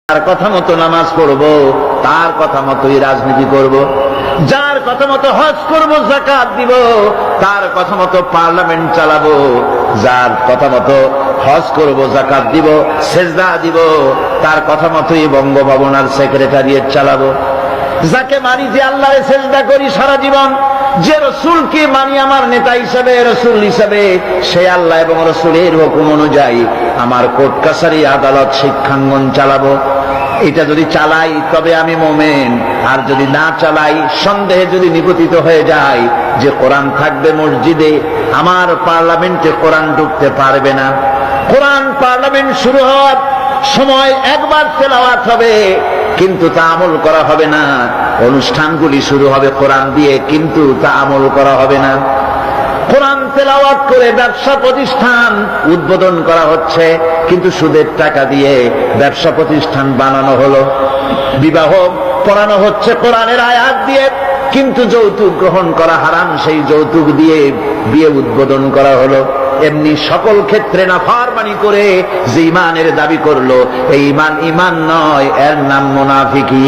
তার কথা মতো নামাজ পড়ব, তার কথা মতোই রাজনীতি করব, যার কথা মতো হজ করব, যাকাত দিব, তার কথা মতো পার্লামেন্ট চালাবো, যার কথা মতো হজ করব, যাকাত দিব, সেজদা দিব, তার কথা মতোই বঙ্গভবন আর সেক্রেটারিয়েট চালাবো। যাকে মানি, যে আল্লাহরে সেজদা করি সারা জীবন, যে রসুলকে মানি আমার নেতা হিসাবে, রসুল হিসাবে, সে আল্লাহ এবং রসুলের হুকুম অনুযায়ী আমার কোর্ট কাছারি আদালত শিক্ষাঙ্গন চালাবো। এটা যদি চালাই তবে আমি মোমেন, আর যদি না চালাই, সন্দেহে যদি নিপতিত হয়ে যায় যে কোরআন থাকবে মসজিদে, আমার পার্লামেন্টে কোরআন ঢুকতে পারবে না। কোরআন পার্লামেন্ট শুরু হওয়ার সময় একবার তেলাওয়াত হবে, কিন্তু তা আমল করা হবে না। অনুষ্ঠানগুলি শুরু হবে কোরআন দিয়ে, কিন্তু তা আমল করা হবে না। কোরআন তেলাওয়াত করে ব্যবসা প্রতিষ্ঠান উদ্বোধন করা হচ্ছে, কিন্তু সুদের টাকা দিয়ে ব্যবসা প্রতিষ্ঠান বানানো হলো। বিবাহ পড়ানো হচ্ছে কোরআনের আয়াত দিয়ে, কিন্তু যৌতুক গ্রহণ করা হারাম, সেই যৌতুক দিয়ে বিয়ে উদ্বোধন করা হলো। এমনি সকল ক্ষেত্রে নাফরমানি করে যে ইমানের দাবি করলো, এই ইমান ইমান নয়, এর নাম মুনাফিকি।